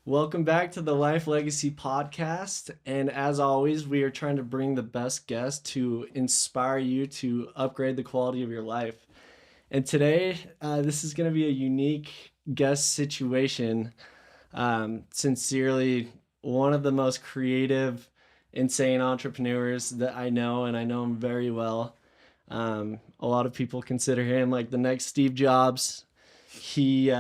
Welcome back to the Life Legacy Podcast. And as always, we are trying to bring the best guests to inspire you to upgrade the quality of your life. And today, this is going to be a unique guest situation. Sincerely, one of the most creative, insane entrepreneurs that I know, and I know him very well. A lot of people consider him like the next Steve Jobs. He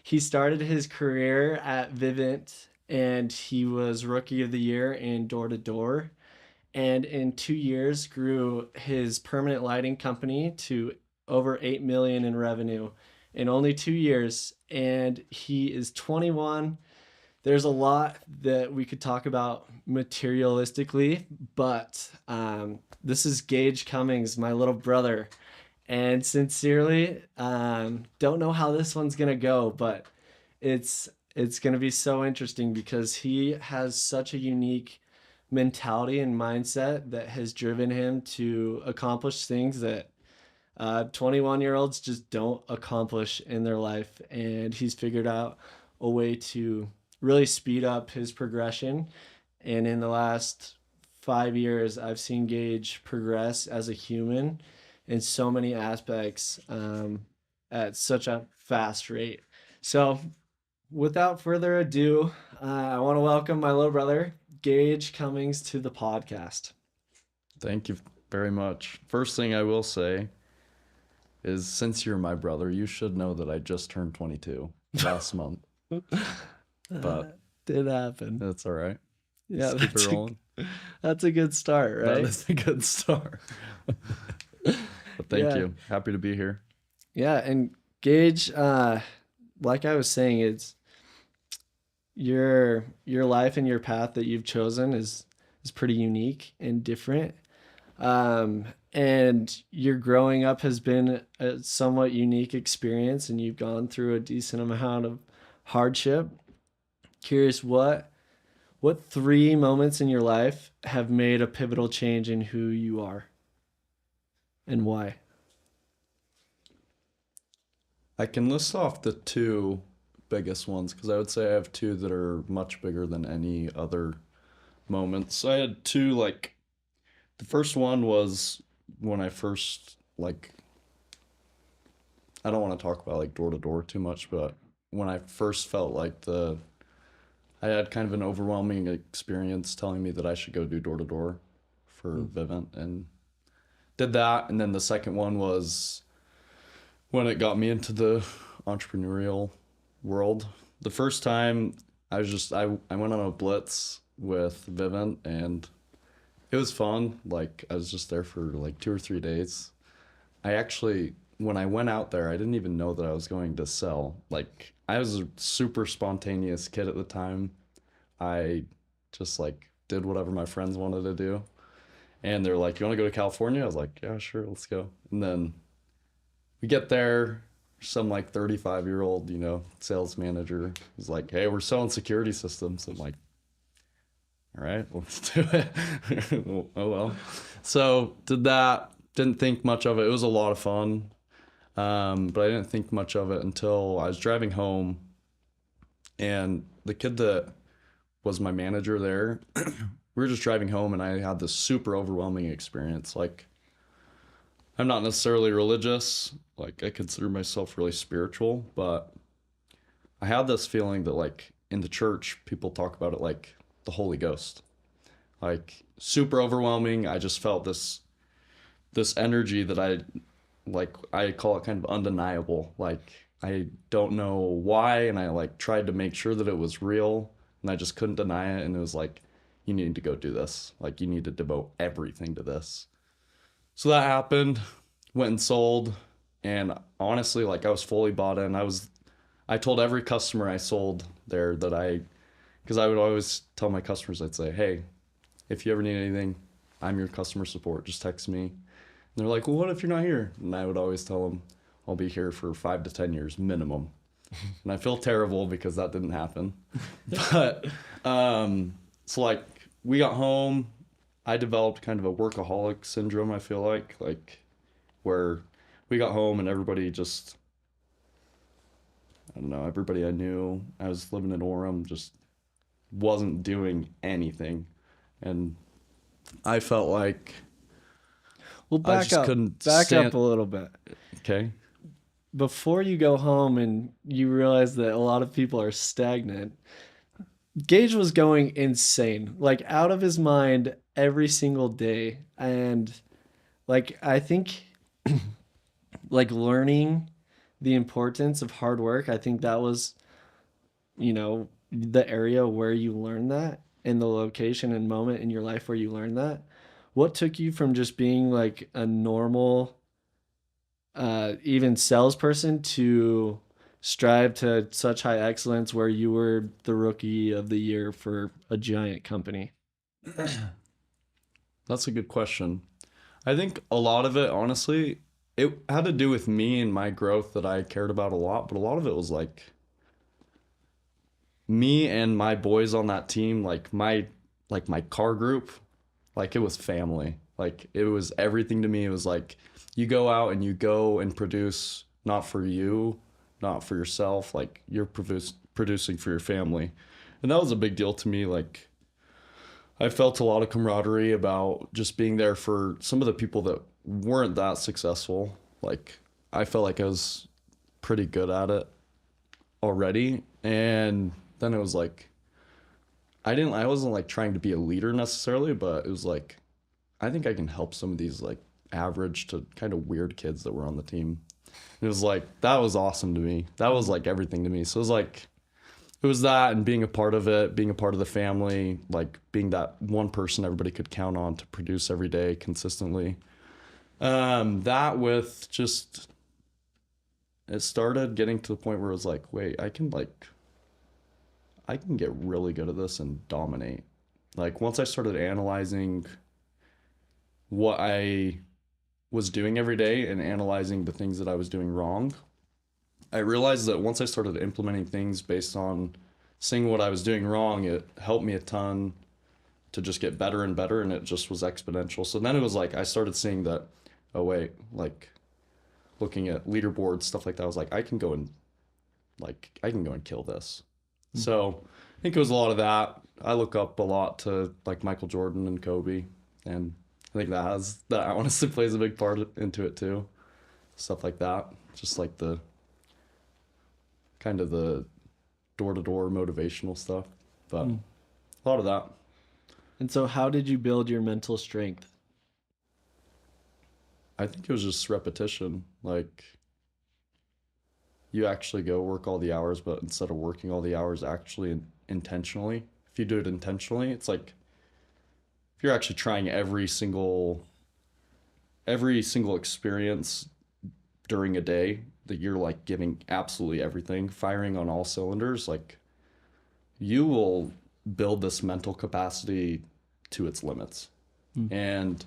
he started his career at Vivint, and he was Rookie of the Year in Door to Door. And in 2 years, grew his permanent lighting company to over 8 million in revenue in only 2 years. And he is 21. There's a lot that we could talk about materialistically, but this is Gage Cummings, my little brother. And sincerely, don't know how this one's gonna go, but it's gonna be so interesting because he has such a unique mentality and mindset that has driven him to accomplish things that 21-year-olds just don't accomplish in their life. And he's figured out a way to really speed up his progression. And in the last 5 years, I've seen Gage progress as a human in so many aspects at such a fast rate. So, without further ado, I want to welcome my little brother, Gage Cummings, to the podcast. Thank you very much. First thing I will say is since you're my brother, you should know that I just turned 22 last month. But did happen. that's all right. Yeah, Let's keep it rolling. That's a good start, right? That is a good start. But thank you. Happy to be here. Yeah, and Gage, like I was saying, it's your life and your path that you've chosen is pretty unique and different. And your growing up has been a somewhat unique experience, and you've gone through a decent amount of hardship. Curious, what three moments in your life have made a pivotal change in who you are and why? I can list off the two biggest ones because I would say I have two that are much bigger than any other moments. I had two, like, the first one was when I first, like, I don't want to talk about like door to door too much, but when I first felt like I had kind of an overwhelming experience telling me that I should go do door to door for Vivint and did that. And then the second one was when it got me into the entrepreneurial world. The first time I went on a blitz with Vivint and it was fun. Like I was just there for like 2 or 3 days. When I went out there, I didn't even know that I was going to sell. Like I was a super spontaneous kid at the time. I just like did whatever my friends wanted to do. And they're like, "You want to go to California?" I was like, "Yeah, sure, let's go." And then we get there, some like 35-year-old, sales manager is like, "Hey, we're selling security systems." I'm like, "All right, let's do it." Oh well. So did that. Didn't think much of it. It was a lot of fun. But I didn't think much of it until I was driving home, and the kid that was my manager there, we were just driving home, and I had this super overwhelming experience. Like, I'm not necessarily religious. Like, I consider myself really spiritual, but I had this feeling that, like, in the church, people talk about it like the Holy Ghost. Like, super overwhelming. I just felt this energy that I call it kind of undeniable. Like I don't know why, and I like tried to make sure that it was real, and I just couldn't deny it. And it was like, you need to go do this. Like you need to devote everything to this. So that happened. Went and sold, and honestly, like I was fully bought in. I told every customer I sold there because I would always tell my customers, I'd say, "Hey, if you ever need anything, I'm your customer support. Just text me." They're like, "Well, what if you're not here?" And I would always tell them, "I'll be here for 5 to 10 years minimum." And I feel terrible because that didn't happen. But so like we got home, I developed kind of a workaholic syndrome, I feel like where we got home and everybody just, I don't know, everybody I knew, I was living in Orem, just wasn't doing anything. And I felt like Well, I back just up. couldn't Back up stand. a little bit. Okay. Before you go home and you realize that a lot of people are stagnant, Gage was going insane, like out of his mind every single day. And like I think like learning the importance of hard work, I think that was, the area where you learn that and the location and moment in your life where you learn that. What took you from just being like a normal even salesperson to strive to such high excellence where you were the rookie of the year for a giant company? That's a good question. I think a lot of it, honestly, it had to do with me and my growth that I cared about a lot, but a lot of it was like me and my boys on that team, like my car group, like it was family. Like it was everything to me. It was like you go out and you go and produce not for you, not for yourself, like you're producing for your family. And that was a big deal to me. Like I felt a lot of camaraderie about just being there for some of the people that weren't that successful. Like I felt like I was pretty good at it already. And then it was like I wasn't like trying to be a leader necessarily, but it was like I think I can help some of these like average to kind of weird kids that were on the team. It was like that was awesome to me. That was like everything to me. So it was like it was that and being a part of it, being a part of the family, like being that one person everybody could count on to produce every day consistently. That with just it started getting to the point where it was like, wait, I can get really good at this and dominate. Like once I started analyzing what I was doing every day and analyzing the things that I was doing wrong, I realized that once I started implementing things based on seeing what I was doing wrong, it helped me a ton to just get better and better, and it just was exponential. So then it was like I started seeing that, oh wait, like looking at leaderboards, stuff like that, I was like, I can go and kill this. Mm-hmm. So I think it was a lot of that. I look up a lot to like Michael Jordan and Kobe, and I think that honestly plays a big part into it too. Stuff like that, just like the kind of the door-to-door motivational stuff, but a lot of that. And so how did you build your mental strength? I think it was just repetition. Like you actually go work all the hours, but instead of working all the hours actually intentionally, if you do it intentionally, it's like if you're actually trying every single experience during a day that you're like giving absolutely everything, firing on all cylinders, like you will build this mental capacity to its limits. And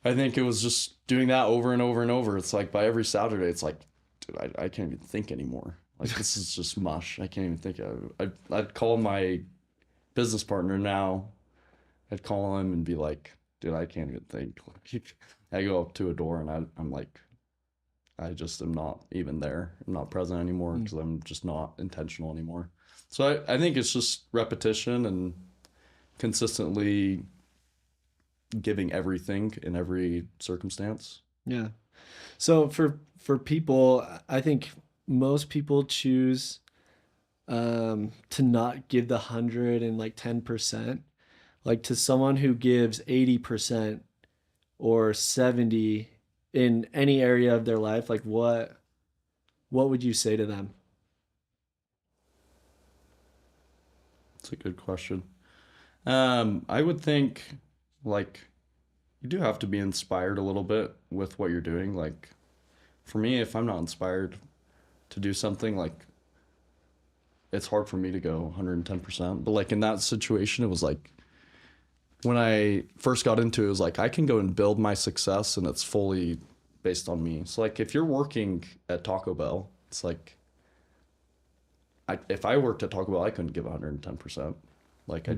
I think it was just doing that over and over and over. It's like by every Saturday, it's like, dude, I can't even think anymore. Like this is just mush. I can't even think. I'd call my business partner now. I'd call him and be like, dude, I can't even think. I go up to a door and I'm like, I just am not even there. I'm not present anymore because I'm just not intentional anymore. So I think it's just repetition and consistently giving everything in every circumstance. Yeah. So for people, I think most people choose to not give the 110%. Like to someone who gives 80% or 70 in any area of their life, like what would you say to them? That's a good question. I would think like you do have to be inspired a little bit with what you're doing. Like for me, if I'm not inspired to do something, like it's hard for me to go 110%. But like in that situation, it was like when I first got into it, it was like I can go and build my success and it's fully based on me. So like if you're working at Taco Bell, it's like if I worked at Taco Bell, I couldn't give 110%. Like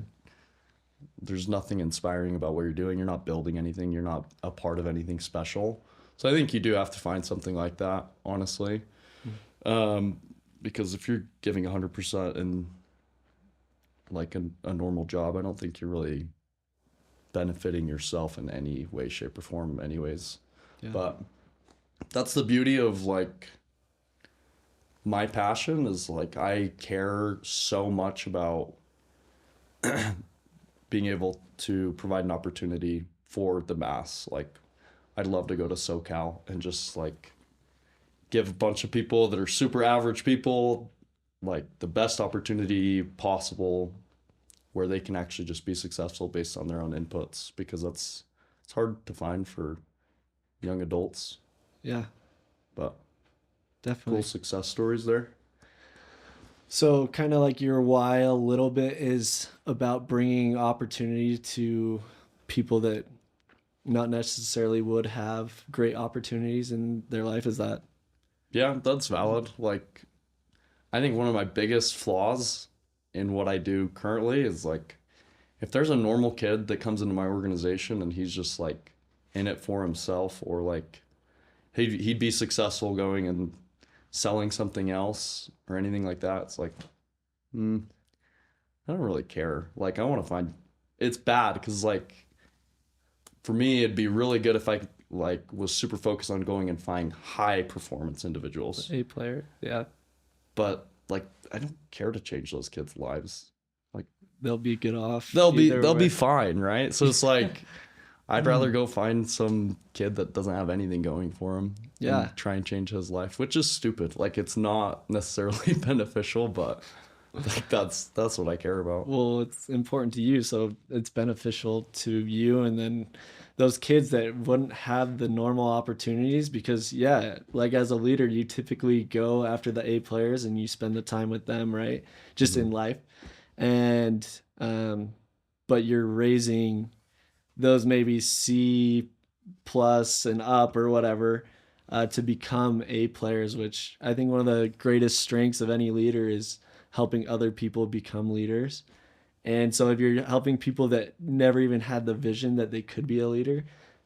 there's nothing inspiring about what you're doing. You're not building anything. You're not a part of anything special. So I think you do have to find something like that, honestly. because if you're giving 100% in like a normal job, I don't think you're really benefiting yourself in any way, shape, or form anyways. Yeah. But that's the beauty of like my passion is like I care so much about being able to provide an opportunity for the mass. Like I'd love to go to SoCal and just like give a bunch of people that are super average people like the best opportunity possible where they can actually just be successful based on their own inputs, because it's hard to find for young adults. Yeah, But definitely. cool success stories there. So kind of like your why a little bit is about bringing opportunity to people that not necessarily would have great opportunities in their life. Is that? Yeah, that's valid. Like I think one of my biggest flaws in what I do currently is like if there's a normal kid that comes into my organization and he's just like in it for himself, or like he'd be successful going and selling something else or anything like that, it's like I don't really care. Like I want to find it's bad because like for me it'd be really good if I like was super focused on going and finding high performance individuals. A player, yeah. But like I don't care to change those kids' lives. Like They'll be good off. they'll either be way. fine, right? So it's like I'd rather go find some kid that doesn't have anything going for him. Yeah. And try and change his life, which is stupid. Like it's not necessarily beneficial, but like that's what I care about. Well, it's important to you, so it's beneficial to you, and then those kids that wouldn't have the normal opportunities, because yeah, like as a leader, you typically go after the A players and you spend the time with them, right? Just in life. And but you're raising those maybe C plus and up or whatever to become A players, which I think one of the greatest strengths of any leader is helping other people become leaders. And so if you're helping people that never even had the vision that they could be a leader,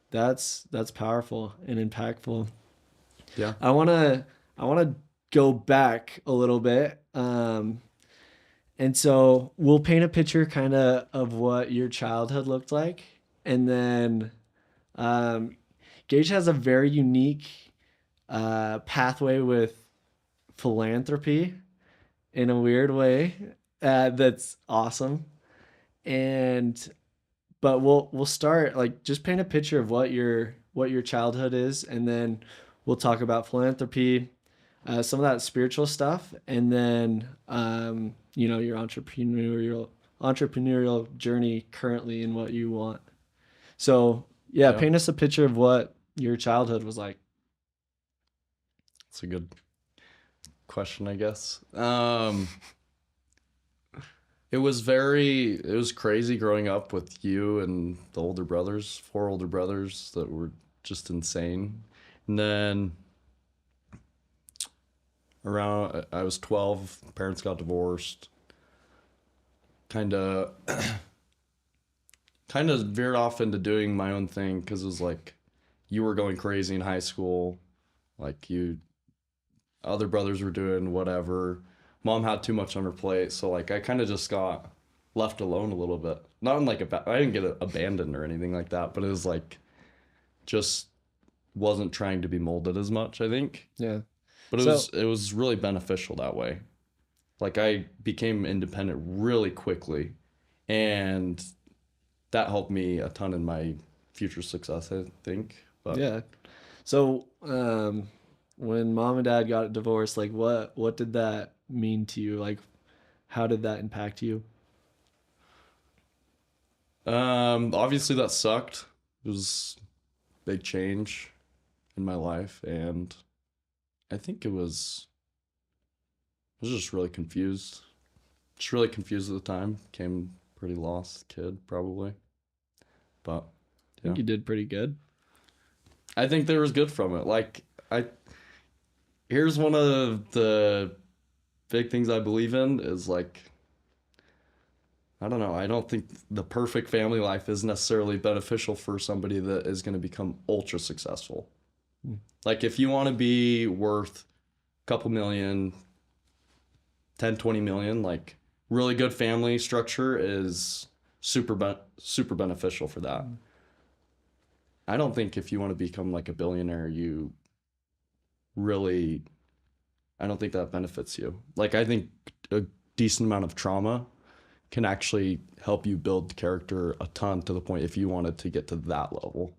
that's powerful and impactful. Yeah. I want to go back a little bit. And so we'll paint a picture kind of what your childhood looked like. And then Gage has a very unique pathway with philanthropy in a weird way that's awesome. But we'll start like just paint a picture of what your childhood is, and then we'll talk about philanthropy, some of that spiritual stuff, and then your entrepreneurial journey currently and what you want. So yeah, paint us a picture of what your childhood was like. That's a good question, I guess. It was crazy growing up with you and the older brothers, 4 older brothers that were just insane. And then around I was 12, parents got divorced. Kind of veered off into doing my own thing because it was like you were going crazy in high school, like other brothers were doing whatever. Mom had too much on her plate, so like I kind of just got left alone a little bit. Not in like I didn't get abandoned or anything like that, but it was like just wasn't trying to be molded as much, I think. Yeah. But it was really beneficial that way. Like I became independent really quickly, and that helped me a ton in my future success, I think. But yeah. So when mom and dad got divorced, like what did that mean to you? Like how did that impact you? Obviously that sucked. It was a big change in my life, and I think I was just really confused. Just really confused at the time. Became pretty lost kid, probably. But I think you did pretty good. I think there was good from it. Like here's one of the big things I believe in is like, I don't know, I don't think the perfect family life is necessarily beneficial for somebody that is going to become ultra successful. Like if you want to be worth a couple million, 10, 20 million, like really good family structure is super beneficial for that. I don't think if you want to become like a billionaire, you really, I don't think that benefits you. Like, I think a decent amount of trauma can actually help you build character a ton to the point if you wanted to get to that level.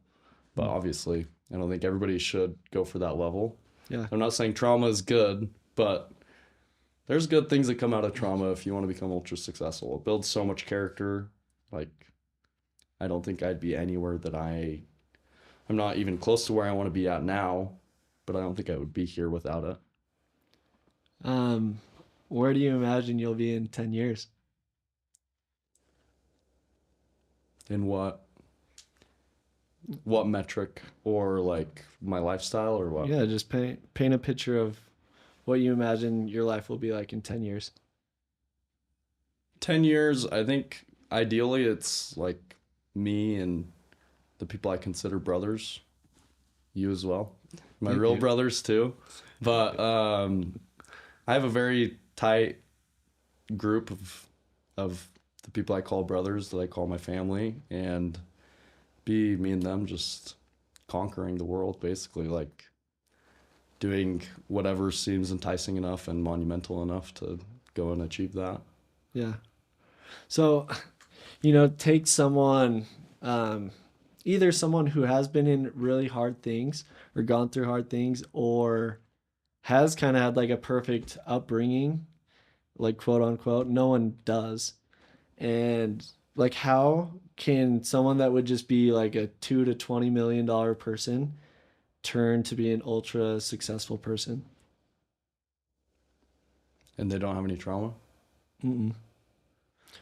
But obviously, I don't think everybody should go for that level. Yeah. I'm not saying trauma is good, but there's good things that come out of trauma if you want to become ultra successful. It builds so much character. Like, I don't think I'd be anywhere that I'm not even close to where I want to be at now, but I don't think I would be here without it. Where do you imagine you'll be in 10 years? In what metric, or like my lifestyle, or what? Yeah, just paint a picture of what you imagine your life will be like in 10 years. 10 years, I think ideally it's like me and the people I consider brothers. You as well. My Thank real you. brothers too. But I have a very tight group of the people I call brothers, that I call my family, and be me and them just conquering the world, basically, like doing whatever seems enticing enough and monumental enough to go and achieve that. Yeah. So, take someone, either someone who has been in really hard things or gone through hard things, or has kind of had like a perfect upbringing, like quote unquote. No one does. And like, how can someone that would just be like a $2 to $20 million person turn to be an ultra successful person? And they don't have any trauma. Mm-mm.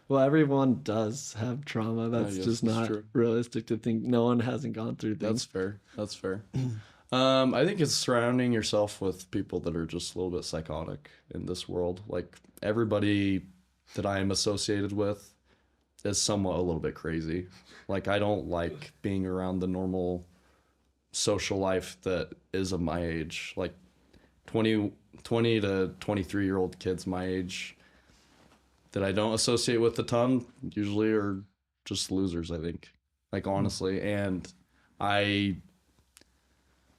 Well, everyone does have trauma. That's yes, just that's not true. realistic to think. No one hasn't gone through That's things. fair. I think it's surrounding yourself with people that are just a little bit psychotic in this world. Like, everybody that I am associated with is somewhat a little bit crazy. Like, I don't like being around the normal social life that is of my age. Like 20 to 23-year-old kids my age that I don't associate with a ton usually are just losers, I think. Like, honestly. And I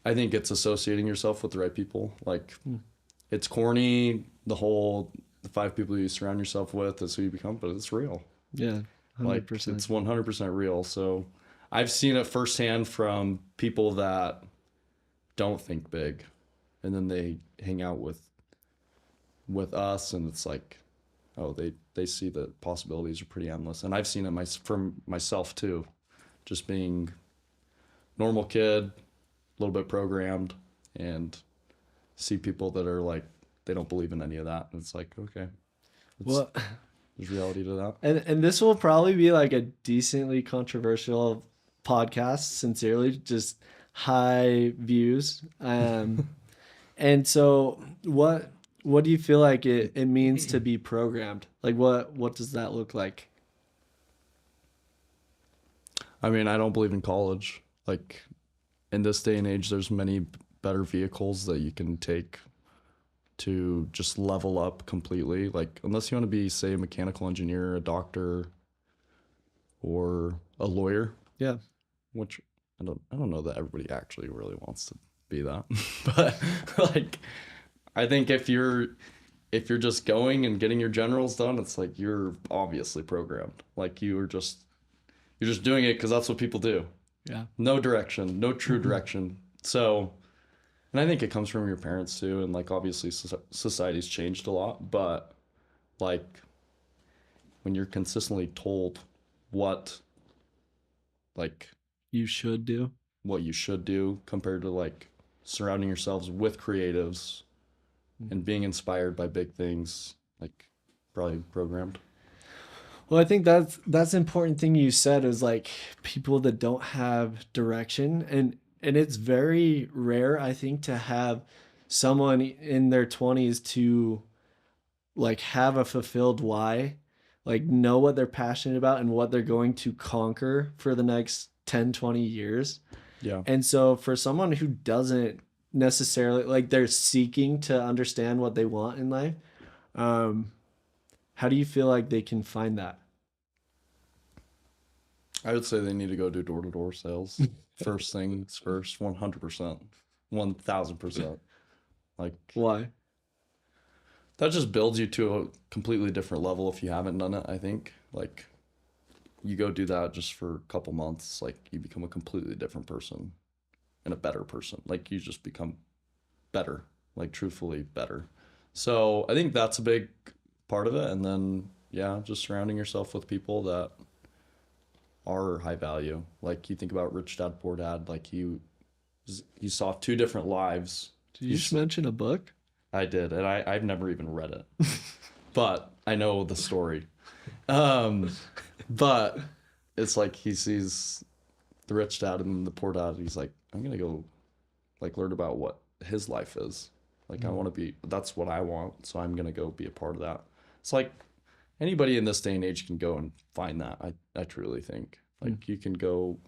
think it's associating yourself with the right people. Like, it's corny, the 5 people you surround yourself with is who you become, but it's real. Yeah, 100%. Like, it's 100% real. So I've seen it firsthand from people that don't think big, and then they hang out with us, and it's like, oh, they see the possibilities are pretty endless. And I've seen it from myself too, just being normal kid, a little bit programmed, and see people that are like, they don't believe in any of that. And it's like, okay, Well, there's reality to that. and this will probably be like a decently controversial podcast, sincerely, just high views. And so what do you feel like it means to be programmed? Like, what does that look like? I mean, I don't believe in college. Like, in this day and age, there's many better vehicles that you can take to just level up completely. Like, unless you want to be, say, a mechanical engineer, a doctor, or a lawyer. Yeah. Which I don't know that everybody actually really wants to be that. But like, I think if you're just going and getting your generals done, it's like you're obviously programmed. Like, you're just doing it because that's what people do. Yeah. No direction, no true direction. So, and I think it comes from your parents too. And like, obviously society's changed a lot, but like, when you're consistently told what You should do. what you should do, compared to like surrounding yourselves with creatives and being inspired by big things, like, probably programmed. Well, I think that's an important thing you said, is like people that don't have direction, and it's very rare, I think, to have someone in their 20s to like have a fulfilled why, like know what they're passionate about and what they're going to conquer for the next 10, 20 years. Yeah. And so for someone who doesn't necessarily, like, they're seeking to understand what they want in life, How do you feel like they can find that? I would say they need to go do door-to-door sales. First things first, 100%, 1000%. Like Why? that just builds you to a completely different level if you haven't done it, I think. Like you go do that just for a couple months, like you become a completely different person and a better person. Like you just become better, like truthfully better. So I think that's a big part of it. And then, yeah, just surrounding yourself with people that are high value. Like you think about Rich Dad Poor Dad, like he saw two different lives. Did you just mention a book? I did, and I've never even read it, but I know the story. Um, but it's like he sees the rich dad and the poor dad. And he's like, I'm gonna go, like, learn about what his life is. Like, I want to be. That's what I want. So I'm gonna go be a part of that. It's like anybody in this day and age can go and find that. I truly think like you can go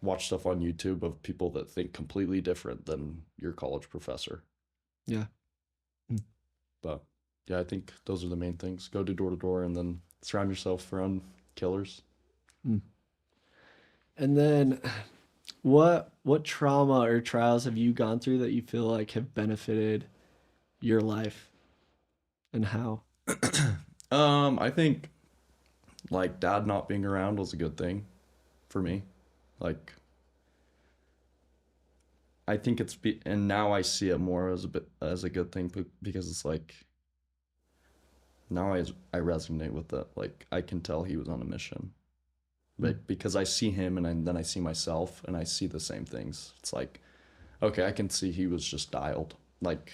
watch stuff on YouTube of people that think completely different than your college professor. Yeah. But yeah, I think those are the main things. Go do door to door and then surround yourself around killers. And then what trauma or trials have you gone through that you feel like have benefited your life, and how? I think like dad not being around was a good thing for me. Like I think and now I see it more as a good thing because it's like now I resonate with it. Like I can tell he was on a mission. But because I see him and then I see myself and I see the same things. It's like, okay, I can see he was just dialed. Like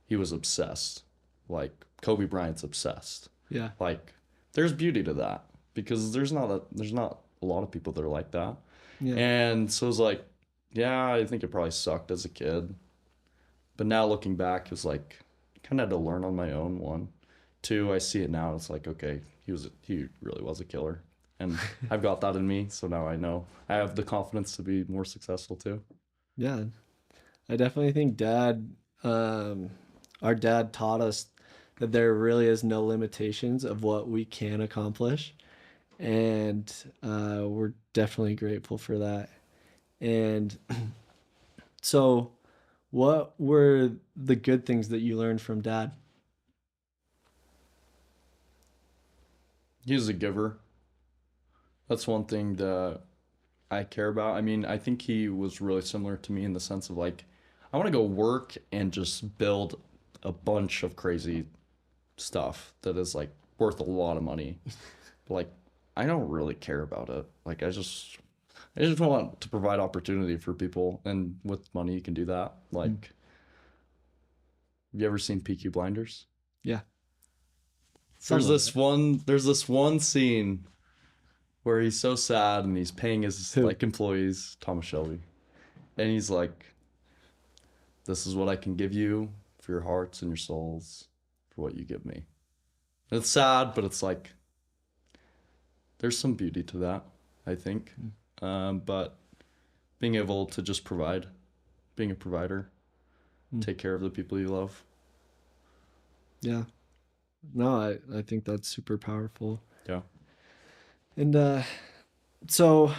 he was obsessed. Like Kobe Bryant's obsessed. Yeah. Like there's beauty to that because there's not a lot of people that are like that. Yeah. And so it's like, yeah, I think it probably sucked as a kid. But now looking back, it's like kind of had to learn on my own. One, two, I see it now. It's like, okay, he really was a killer. And I've got that in me, so now I know I have the confidence to be more successful too. Yeah. I definitely think our dad taught us that there really is no limitations of what we can accomplish. And we're definitely grateful for that. And so, what were the good things that you learned from dad? He was a giver. That's one thing that I care about. I mean, I think he was really similar to me in the sense of like, I want to go work and just build a bunch of crazy stuff that is like worth a lot of money. Like, I don't really care about it. Like, I just want to provide opportunity for people, and with money you can do that. Like, have you ever seen Peaky Blinders? Yeah. There's this one scene where he's so sad and he's paying his Who? like employees, Thomas Shelby, and he's like, "This is what I can give you for your hearts and your souls, for what you give me." And it's sad, but it's like there's some beauty to that, I think. But being able to just provide, being a provider, take care of the people you love. Yeah. No, I think that's super powerful. Yeah. And so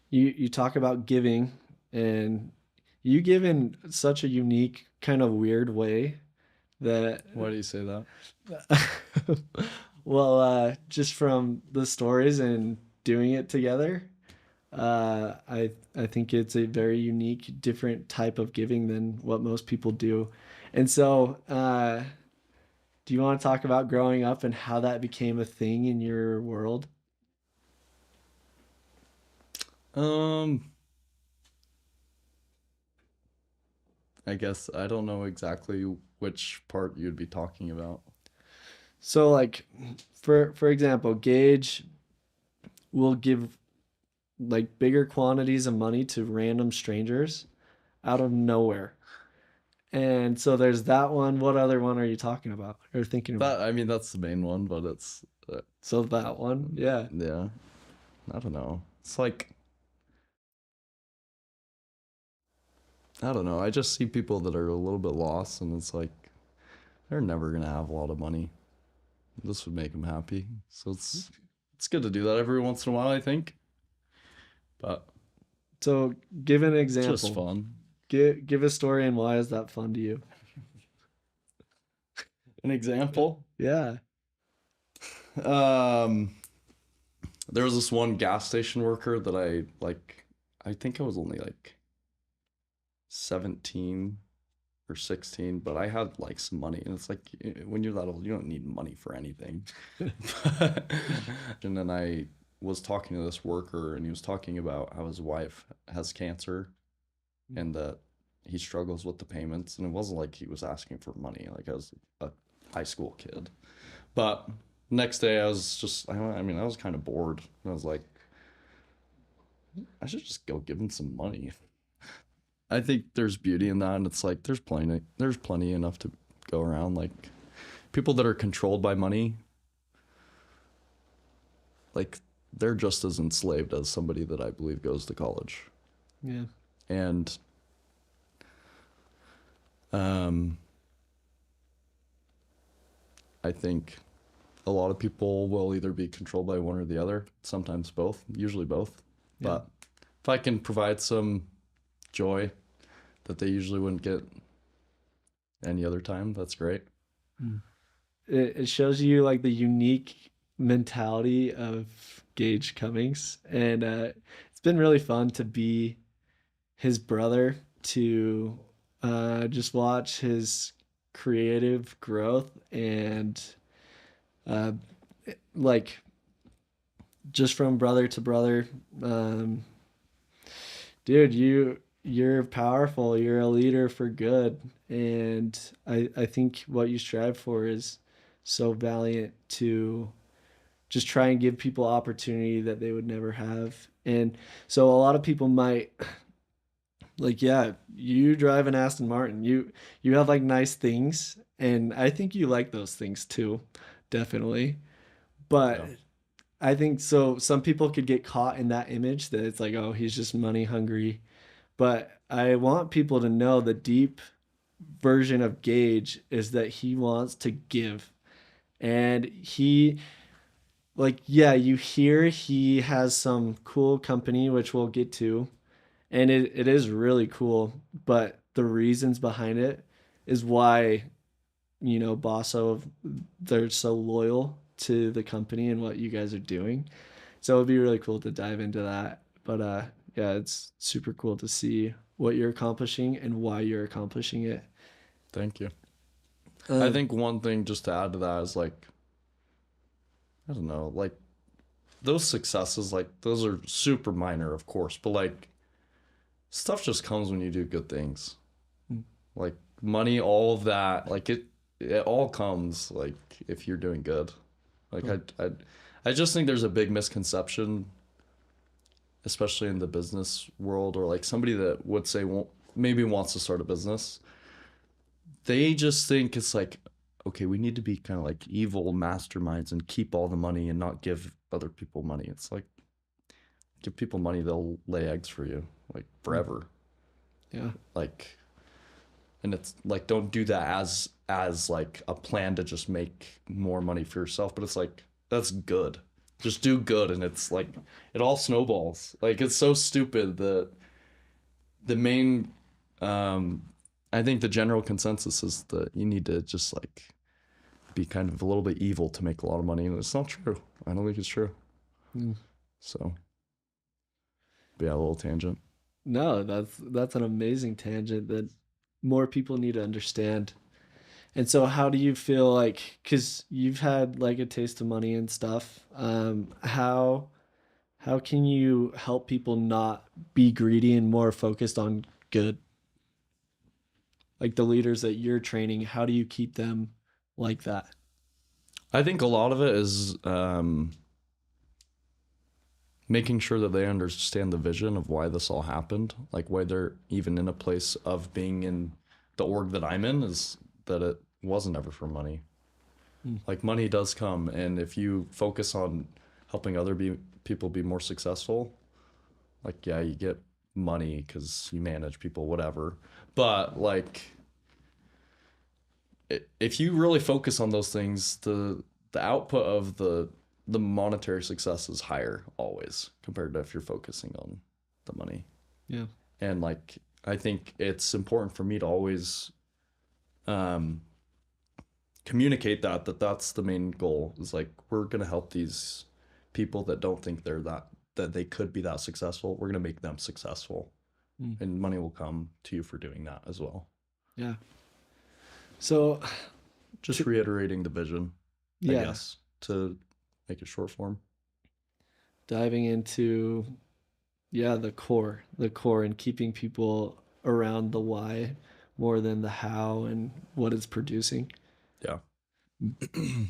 you talk about giving, and you give in such a unique kind of weird way that Why do you say that? well, just from the stories and doing it together, I think it's a very unique, different type of giving than what most people do. And so, do you want to talk about growing up and how that became a thing in your world? Um, I guess I don't know exactly which part you'd be talking about. So, like, for example, Gage will give like bigger quantities of money to random strangers out of nowhere. And so there's that one. What other one are you talking about or thinking about? I mean, that's the main one, but So that one, yeah. yeah, I don't know. It's like, I don't know. I just see people that are a little bit lost, and it's like, they're never gonna have a lot of money. This would make them happy. So it's good to do that every once in a while, I think. But So give an it's just example. fun. Give a story and why is that fun to you? An example. Yeah. Um, there was this one gas station worker that I like. I think I was only like 17 or 16, but I had like some money, and it's like when you're that old, you don't need money for anything. And then I was talking to this worker, and he was talking about how his wife has cancer and that he struggles with the payments. And it wasn't like he was asking for money, like I was a high school kid. But next day, I was just, I mean, I was kind of bored. And I was like, I should just go give him some money. I think there's beauty in that, and it's like there's plenty enough to go around. Like people that are controlled by money, like they're just as enslaved as somebody that I believe goes to college. Yeah. And um, I think a lot of people will either be controlled by one or the other. Sometimes both, usually both. Yeah. But if I can provide some joy that they usually wouldn't get any other time, that's great. It shows you like the unique mentality of Gage Cummings, and it's been really fun to be his brother, to just watch his creative growth and uh, like just from brother to brother. Um, Dude, you're powerful. You're a leader for good, and I think what you strive for is so valiant to just try and give people opportunity that they would never have. And so a lot of people might like, yeah, you drive an Aston Martin. You have like nice things, and I think you like those things too, definitely. But Yeah. I think so some people could get caught in that image that it's like, oh, he's just money hungry. But I want people to know the deep version of Gage is that he wants to give. And he, like, yeah, you hear he has some cool company, which we'll get to. And it is really cool. But the reasons behind it is why, Bosso, they're so loyal to the company and what you guys are doing. So it'd be really cool to dive into that. But yeah, it's super cool to see what you're accomplishing and why you're accomplishing it. Thank you. I Um, think one thing just to add to that is like, I don't know, like those successes, like those are super minor, of course, but like stuff just comes when you do good things. Like money, all of that, like it all comes like if you're doing good. Like I just think there's a big misconception, especially in the business world, or like somebody that would say maybe wants to start a business. They just think it's like, okay, we need to be kind of like evil masterminds and keep all the money and not give other people money. It's like give people money, they'll lay eggs for you like forever. yeah. Like, and it's like don't do that as like a plan to just make more money for yourself, but it's like that's good. Just do good, and it's like it all snowballs. Like it's so stupid that the main um I think the general consensus is that you need to just like be kind of a little bit evil to make a lot of money, and it's not true. I don't think it's true. Mm. So, but yeah, a little tangent. No, that's an amazing tangent that more people need to understand. And so how do you feel like, because you've had like a taste of money and stuff, how can you help people not be greedy and more focused on good? Like the leaders that you're training, how do you keep them like that? I think a lot of it is making sure that they understand the vision of why this all happened, like why they're even in a place of being in the org that I'm in, is that it wasn't ever for money. Mm. Like money does come, and if you focus on helping people be more successful, like yeah, you get money because you manage people, whatever. But like if you really focus on those things, the output of the monetary success is higher always compared to if you're focusing on the money. Yeah. And like I think it's important for me to always um communicate that that's the main goal, is like we're gonna help these people that don't think that they could be that successful. We're gonna make them successful, Mm. and money will come to you for doing that as well. Yeah. So Just reiterating the vision, I yeah, guess, to make it short form. diving into the core and keeping people around the why more than the how and what it's producing. Yeah.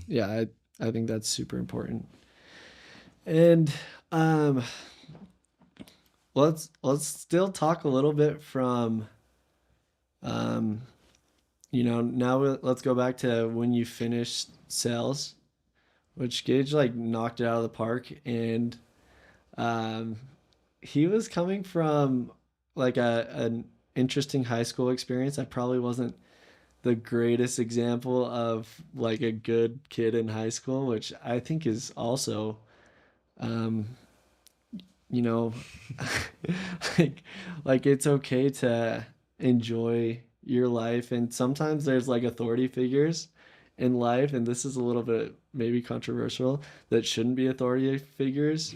Yeah, I think that's super important. And um let's still talk a little bit from um now let's go back to when you finished sales, which Gage like knocked it out of the park. And um he was coming from like an interesting high school experience. I probably wasn't the greatest example of like a good kid in high school, which I think is also um you know like it's okay to enjoy your life, and sometimes there's like authority figures in life, and this is a little bit maybe controversial, that shouldn't be authority figures.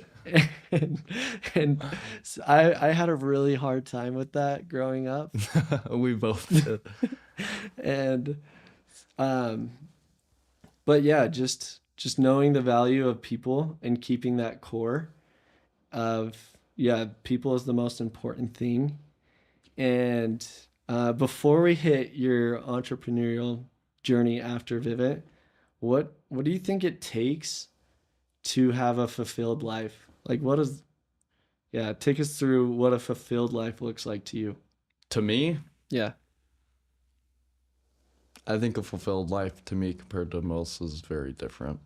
and, and I had a really hard time with that growing up. We both did. And um but yeah, just knowing the value of people and keeping that core of, yeah, people is the most important thing. And before we hit your entrepreneurial journey after Vivint, what do you think it takes to have a fulfilled life? Like what is, yeah, take us through what a fulfilled life looks like to you. To me, Yeah. I think a fulfilled life to me compared to most is very different.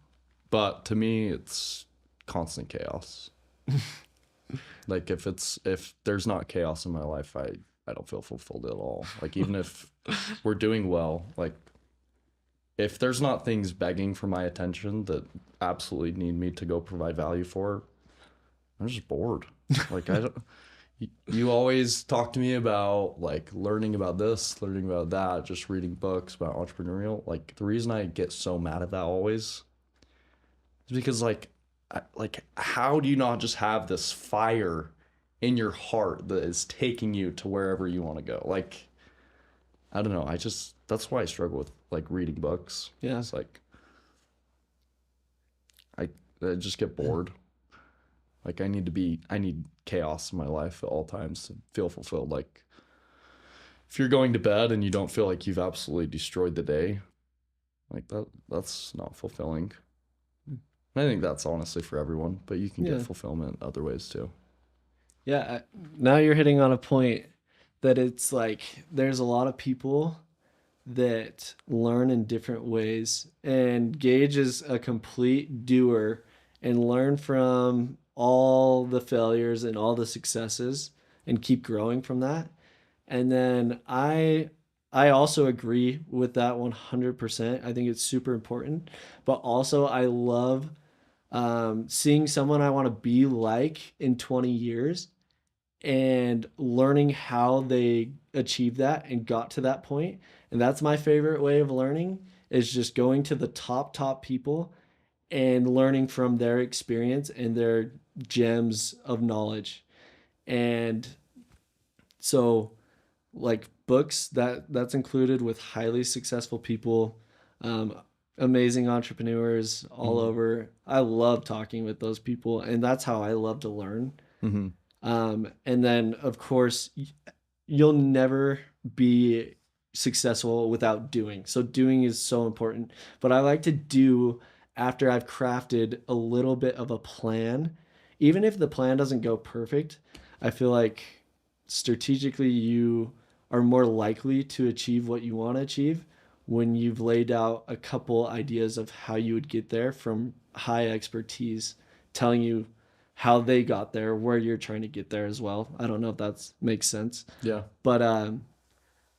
But to me, it's constant chaos. Like if there's not chaos in my life, I don't feel fulfilled at all. Like even if we're doing well, like if there's not things begging for my attention that absolutely need me to go provide value for, I'm just bored. Like I don't. You always talk to me about like learning about this, learning about that, just reading books about entrepreneurial. Like the reason I get so mad at that always is because like how do you not just have this fire in your heart that is taking you to wherever you want to go? Like I don't know. I just that's why I struggle with like reading books. Yeah. It's like I I just get bored. Like I need chaos in my life at all times to feel fulfilled. Like if you're going to bed and you don't feel like you've absolutely destroyed the day, like that's not fulfilling. I think that's honestly for everyone, but you can get Yeah. fulfillment other ways too. Yeah, now you're hitting on a point that it's like there's a lot of people that learn in different ways, and Gage is a complete doer and learn from all the failures and all the successes and keep growing from that. And then I also agree with that 100%. I think it's super important, but also I love seeing someone I want to be like in 20 years and learning how they achieved that and got to that point. And that's my favorite way of learning, is just going to the top people and learning from their experience and their gems of knowledge. And so like books, that's included with highly successful people, um, amazing entrepreneurs all Mm-hmm. over. I love talking with those people, and that's how I love to learn. Mm-hmm. And then, of course, you'll never be successful without doing. So, doing is so important. But I like to do after I've crafted a little bit of a plan. Even if the plan doesn't go perfect, I feel like strategically you are more likely to achieve what you want to achieve when you've laid out a couple ideas of how you would get there from high expertise telling you how they got there, where you're trying to get there as well. I don't know if that makes sense. Yeah. But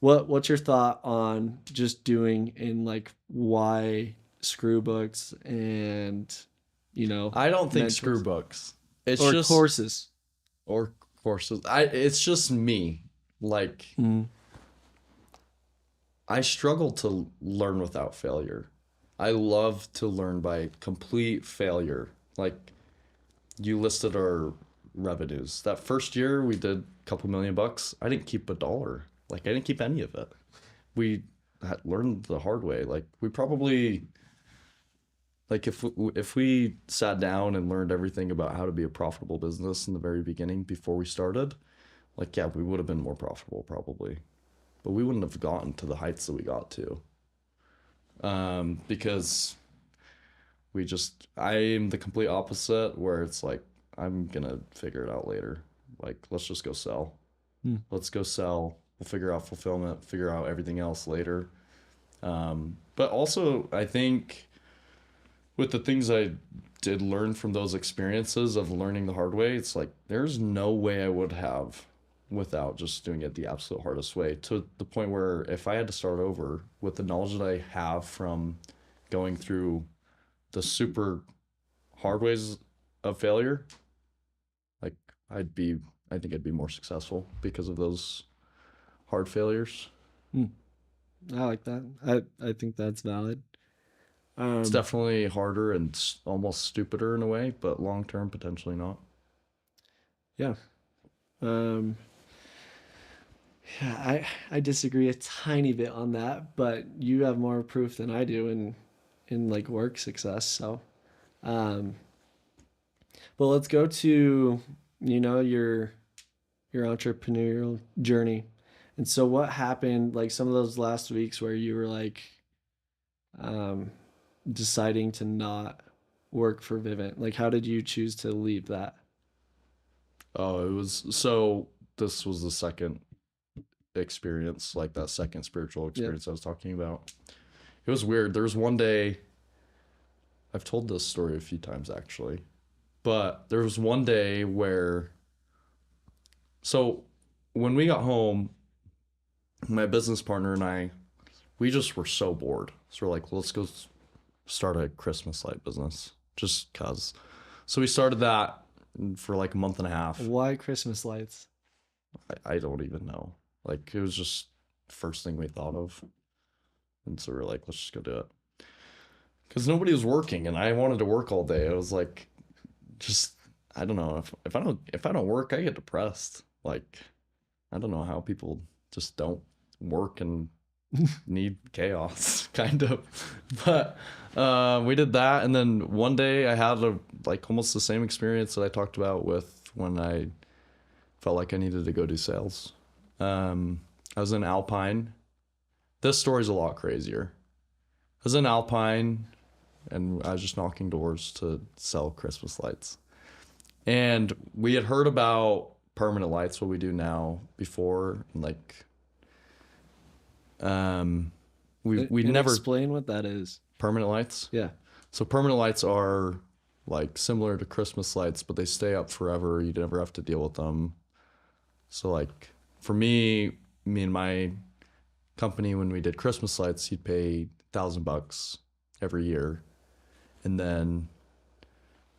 What's your thought on just doing in like why screw books and I don't think screw mentors books. It's or just courses? or courses. It's just me. Like Mm. I struggle to learn without failure. I love to learn by complete failure. Like you listed our revenues. That first year we did a couple $1,000,000. I didn't keep $1. Like I didn't keep any of it. We had learned the hard way. Like we probably like if we sat down and learned everything about how to be a profitable business in the very beginning before we started, like yeah, we would have been more profitable probably. But we wouldn't have gotten to the heights that we got to. Because I am the complete opposite where it's like, I'm gonna figure it out later. Like, let's just go sell. Let's go sell. We'll figure out fulfillment, figure out everything else later. But also, I think with the things I did learn from those experiences of learning the hard way, it's like, there's no way I would have without just doing it the absolute hardest way, to the point where if I had to start over with the knowledge that I have from going through the super hard ways of failure, like I think I'd be more successful because of those hard failures. I like that. I think that's valid. It's definitely harder and almost stupider in a way, but long term potentially not. Yeah. Um, yeah, I disagree a tiny bit on that, but you have more proof than I do in like work success. So, um, but let's go to, your entrepreneurial journey. And so what happened like some of those last weeks where you were like um deciding to not work for Vivint? Like how did you choose to leave that? Oh, it was so this was the second experience, like that second spiritual Yeah. experience I was talking about. It was weird. There was one day, I've told this story a few times actually, but there was one day where, so when we got home, my business partner and I, we just were so bored. So we're like, let's go start a Christmas light business just cause. So we started that for like a month and a half. Why Christmas lights? I don't even know. Like it was just the first thing we thought of. And so we're like, let's just go do it. Because nobody was working and I wanted to work all day. I was like, just I don't know. If I don't work, I get depressed. Like I don't know how people just don't work and need chaos, kind of. But we did that, and then one day I had like almost the same experience that I talked about with when I felt like I needed to go do sales. I was in Alpine. This story's a lot crazier. I was in Alpine, and I was just knocking doors to sell Christmas lights. And we had heard about permanent lights, what we do now, before, and like we And never explain what that is. permanent lights. Yeah. So permanent lights are like similar to Christmas lights, but they stay up forever. You never have to deal with them. So like for me and my company, when we did Christmas lights, you'd pay $1,000 every year, and then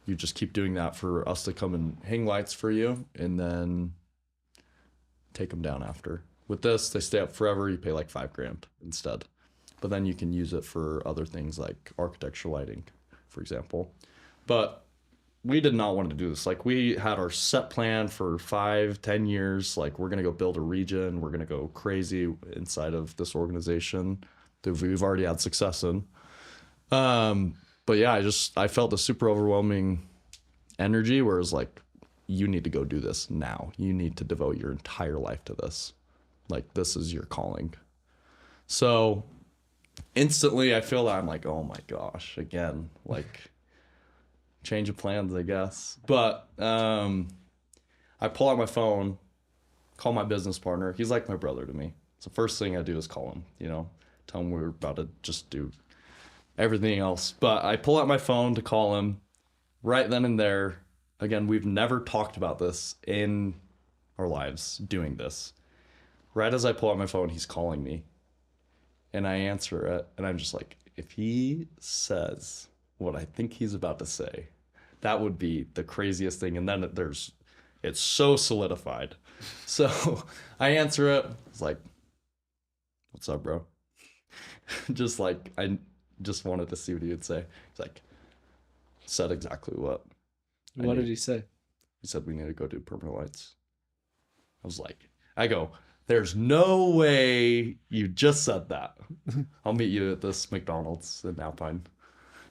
you just keep doing that for us to come and hang lights for you, and then take them down after. With this, they stay up forever. You pay like $5,000 instead, but then you can use it for other things like architectural lighting, for example. But we did not want to do this. Like we had our set plan for 5-10 years. Like we're gonna go build a region. We're gonna go crazy inside of this organization that we've already had success in. But yeah, I felt a super overwhelming energy where it was like, you need to go do this now. You need to devote your entire life to this. Like this is your calling. So instantly I feel that I'm like, oh my gosh, again, like change of plans, I guess. But I pull out my phone, call my business partner. He's like my brother to me. So first thing I do is call him, tell him we're about to just do everything else. But I pull out my phone to call him right then and there. Again, we've never talked about this in our lives, doing this. Right as I pull out my phone, he's calling me. And I answer it, and I'm just like, if he says what I think he's about to say, that would be the craziest thing. And then it's so solidified. So I answer it. It's like, what's up, bro? Just like, I just wanted to see what he would say. He's like, said exactly what I What did need. he say? He said, we need to go do permanent lights. I go, there's no way you just said that. I'll meet you at this McDonald's in Alpine.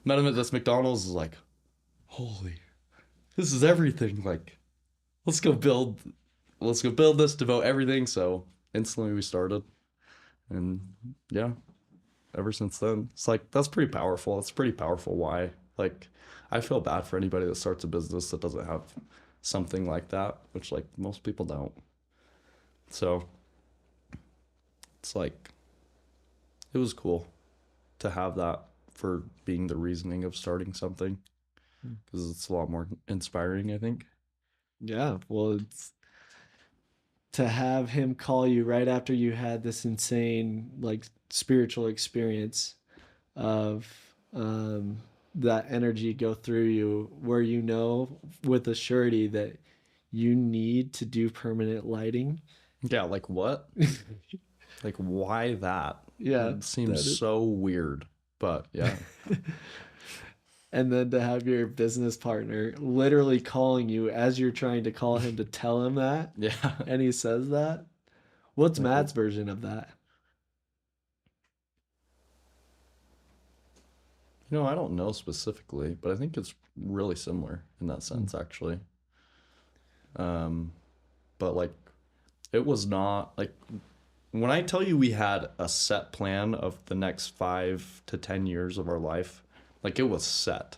Met him at this McDonald's, is like, holy, this is everything. Like, let's go build this, devote everything. So instantly we started. And yeah, ever since then, it's like, that's pretty powerful. It's pretty powerful why. Like, I feel bad for anybody that starts a business that doesn't have something like that, which like most people don't. So it's like, it was cool to have that for being the reasoning of starting something, because it's a lot more inspiring, I think. Yeah, well, it's to have him call you right after you had this insane like spiritual experience of that energy go through you, where you know with a surety that you need to do permanent lighting. Yeah, like what? Like, why that? Yeah, It seems that is. so weird, but yeah. And then to have your business partner literally calling you as you're trying to call him to tell him that, Yeah. and he says that. What's Like, Matt's version of that? I don't know specifically, but I think it's really similar in that sense, actually. Um, but like, it was not like, when I tell you we had a set plan of the next 5 to 10 years of our life, like it was set.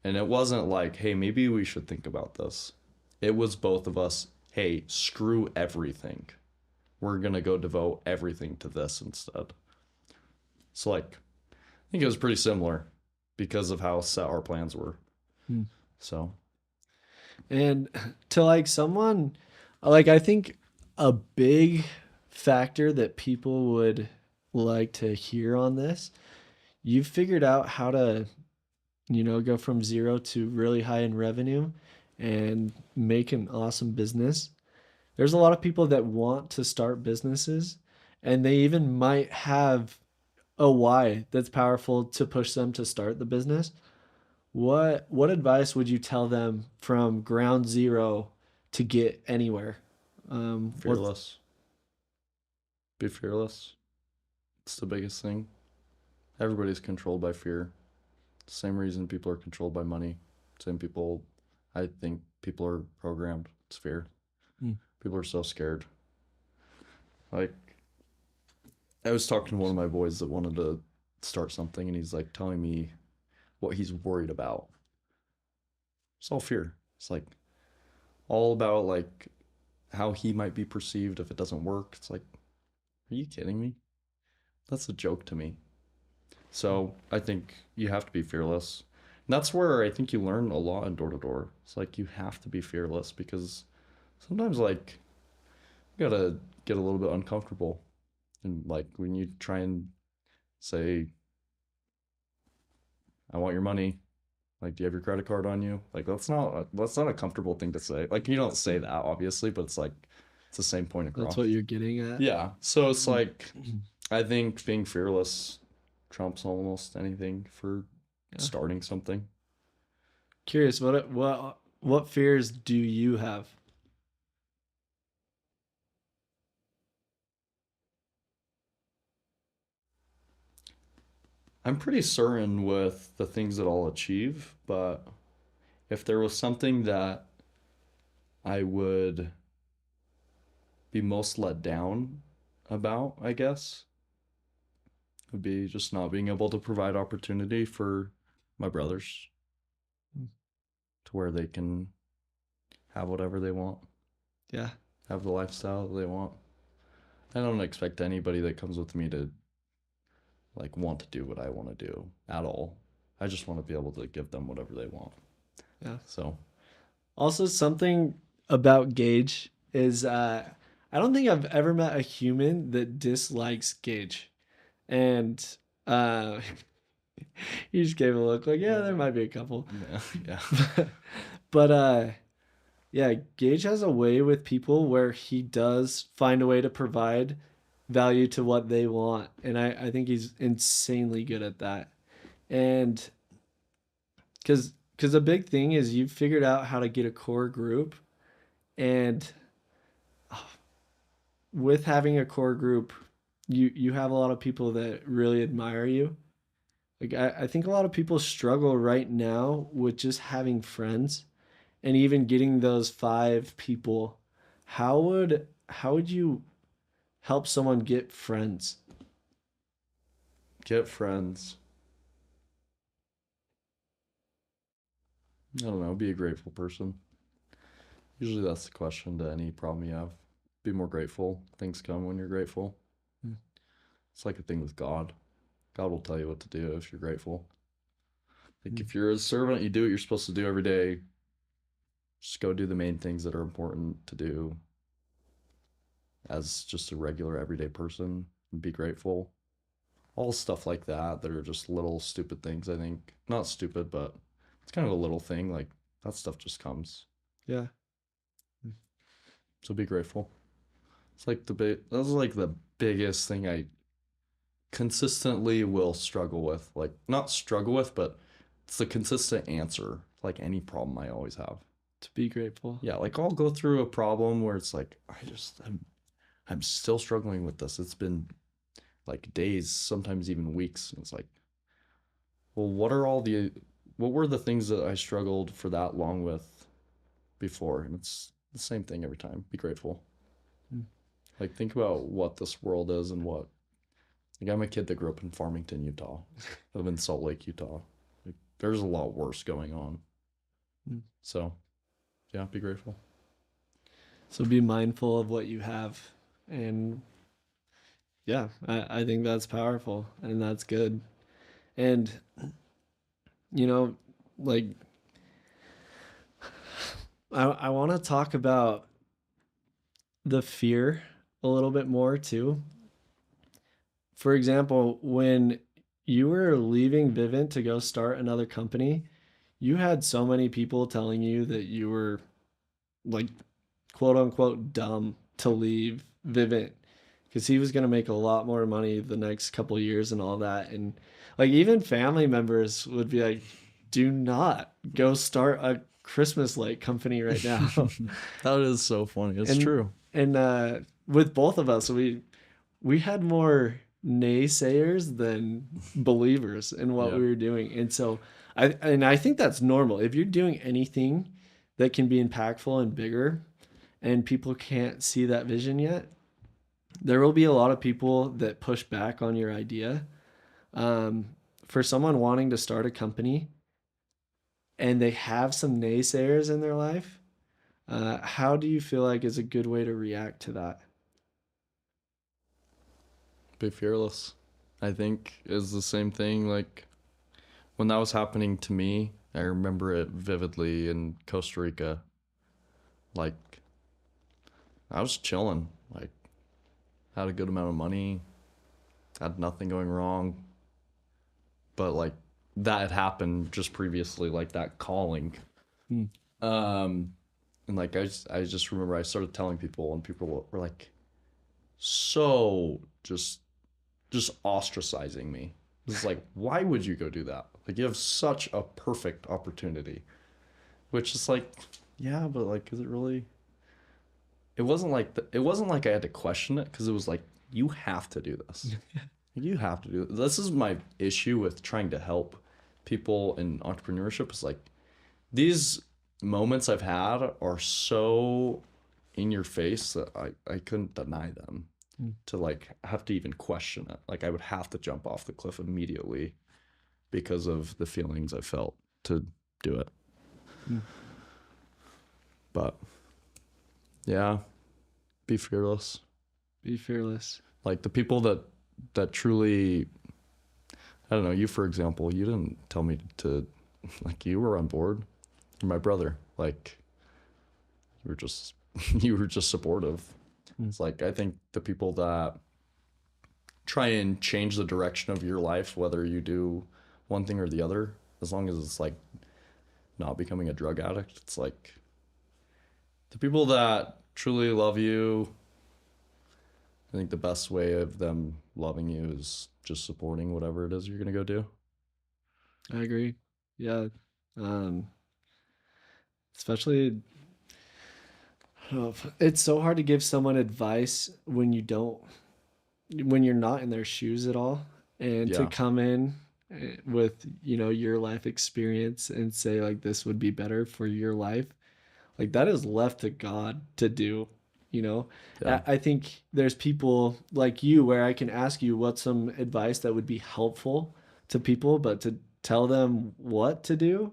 And it wasn't like, hey, maybe we should think about this. It was both of us, hey, screw everything. We're going to go devote everything to this instead. So, like, I think it was pretty similar because of how set our plans were. Hmm. So, And to like someone, like I think a big factor that people would like to hear on this, you've figured out how to, go from zero to really high in revenue and make an awesome business. There's a lot of people that want to start businesses and they even might have a why that's powerful to push them to start the business. What advice would you tell them from ground zero to get anywhere? What's fearless. Be fearless. It's the biggest thing. Everybody's controlled by fear. Same reason people are controlled by money. Same people, I think people are programmed. It's fear. Hmm. People are so scared. Like, I was talking to one of my boys that wanted to start something, and he's like telling me what he's worried about. It's all fear. It's like all about like how he might be perceived if it doesn't work. It's like, are you kidding me? That's a joke to me. So I think you have to be fearless. And that's where I think you learn a lot in door to door. It's like you have to be fearless because sometimes like you gotta get a little bit uncomfortable. And like when you try and say, I want your money, like, do you have your credit card on you? Like that's not a comfortable thing to say. Like you don't say that obviously, but it's like it's the same point That's across. what you're getting at. Yeah. So it's like I think being fearless trumps almost anything for Yeah. starting something. Curious, what fears do you have? I'm pretty certain with the things that I'll achieve, but if there was something that I would be most let down about, I guess, would be just not being able to provide opportunity for my brothers to where they can have whatever they want, Yeah. have the lifestyle that they want. I don't expect anybody that comes with me to like want to do what I want to do at all. I just want to be able to give them whatever they want. Yeah. So, Also, something about Gage is I don't think I've ever met a human that dislikes Gage. And uh he just gave a look like, yeah, there might be a couple. Yeah, yeah. But yeah, Gage has a way with people where he does find a way to provide value to what they want. And I think he's insanely good at that. And because a big thing is you've figured out how to get a core group. And with having a core group, you have a lot of people that really admire you. Like I think a lot of people struggle right now with just having friends and even getting those 5 people. How would you help someone get friends? Get friends. I don't know. Be a grateful person. Usually that's the question to any problem you have. Be more grateful. Things come when you're grateful. Mm. It's like a thing with God. God will tell you what to do if you're grateful. Like Mm. if you're a servant, you do what you're supposed to do every day. Just go do the main things that are important to do as just a regular everyday person and be grateful. All stuff like that that are just little stupid things, I think. Not stupid, but it's kind of a little thing. Like that stuff just comes. Yeah. So be grateful. It's like that's like the biggest thing I consistently will struggle with. Like not struggle with, but it's the consistent answer. Like any problem I always have. To be grateful. Yeah, like I'll go through a problem where it's like I'm still struggling with this. It's been like days, sometimes even weeks. And it's like, well, what were the things that I struggled for that long with before? And it's the same thing every time. Be grateful. Mm. Like think about what this world is and what. Like I'm a kid that grew up in Farmington, Utah. I live in Salt Lake, Utah. Like, there's a lot worse going on. Mm. So, yeah, be grateful. So be mindful of what you have. And yeah, I think that's powerful and that's good. And you know, like I want to talk about the fear a little bit more too. For example, when you were leaving Vivint to go start another company, you had so many people telling you that you were like quote unquote dumb to leave Vivint because he was going to make a lot more money the next couple of years and all that. And like even family members would be like, do not go start a Christmas light company right now. That is so funny. It's and true. and with both of us, we had more naysayers than believers in what Yeah. we were doing. And so I think that's normal. If you're doing anything that can be impactful and bigger and people can't see that vision yet, there will be a lot of people that push back on your idea. For someone wanting to start a company and they have some naysayers in their life, how do you feel like is a good way to react to that? Be fearless. I think is the same thing. Like when that was happening to me, I remember it vividly in Costa Rica. Like I was chilling. Like had a good amount of money, had nothing going wrong. But like that had happened just previously, like that calling. Hmm. And like I just remember I started telling people, and people were like, so just ostracizing me. It's like, why would you go do that? Like you have such a perfect opportunity, which is like, yeah, but like, is it really? It wasn't like I had to question it because it was like, you have to do this. You have to do it. This is my issue with trying to help people in entrepreneurship. Is like these moments I've had are so in your face that I couldn't deny them to like have to even question it. Like I would have to jump off the cliff immediately because of the feelings I felt to do it. Mm. But yeah, be fearless. Be fearless. Like the people that truly, I don't know, you for example, you didn't tell me to, like you were on board. You're my brother. Like you were just you were just supportive. Mm. It's like I think the people that try and change the direction of your life, whether you do one thing or the other, as long as it's like not becoming a drug addict, it's like the people that truly love you. I think the best way of them loving you is just supporting whatever it is you're gonna go do. I agree. Yeah. Um, especially, I don't know it's so hard to give someone advice when when you're not in their shoes at all. And to Yeah, come in with, your life experience and say, like, this would be better for your life, like, that is left to God to do, you know? yeah, I think there's people like you where I can ask you what's some advice that would be helpful to people, but to tell them what to do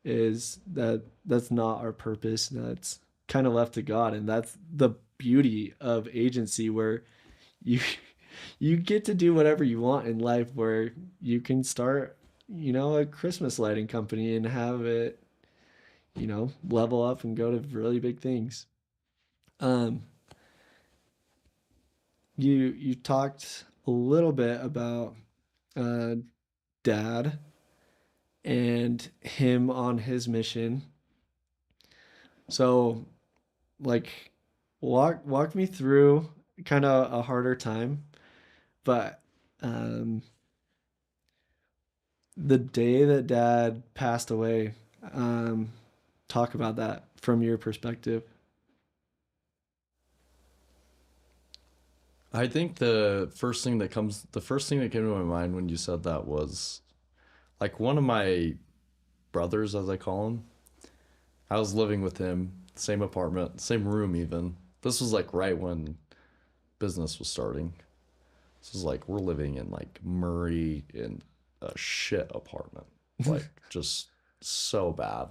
that's not our purpose. That's kind of left to God, and that's the beauty of agency, where you you get to do whatever you want in life, where you can start, a Christmas lighting company and have it, level up and go to really big things. Um, you talked a little bit about uh, dad and him on his mission. So, like, walk me through kind of a harder time, but um, the day that dad passed away, um, talk about that from your perspective. I think the first thing that came to my mind when you said that was like one of my brothers, as I call him. I was living with him, same apartment, same room even. This was like right when business was starting. This was like we're living in like Murray in a shit apartment. Like just so bad.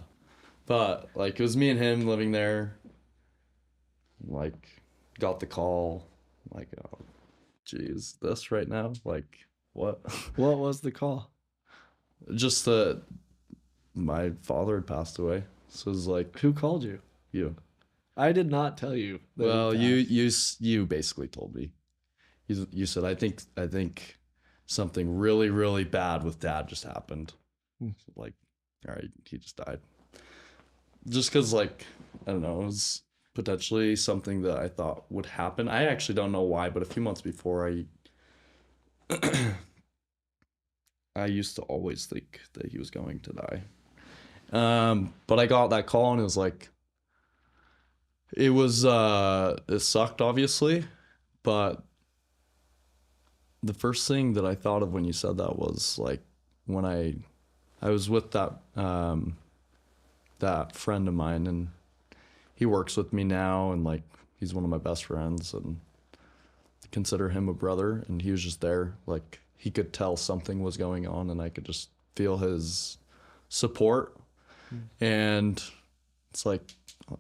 But like it was me and him living there. Like got the call. Like, oh geez, this right now? Like what? What was the call? Just that my father had passed away. So it was like Who called you? you. I did not tell you that he Well, passed. you basically told me. You said I think something really really bad with dad just happened. Hmm. Like, all right, he just died. Just because like I don't know, it was potentially something that I thought would happen. I actually don't know why, but a few months before I used to always think that he was going to die. But I got that call and it was like it sucked obviously, but the first thing that I thought of when you said that was like when I was with that friend of mine and he works with me now and like he's one of my best friends and consider him a brother and he was just there like he could tell something was going on and I could just feel his support and it's like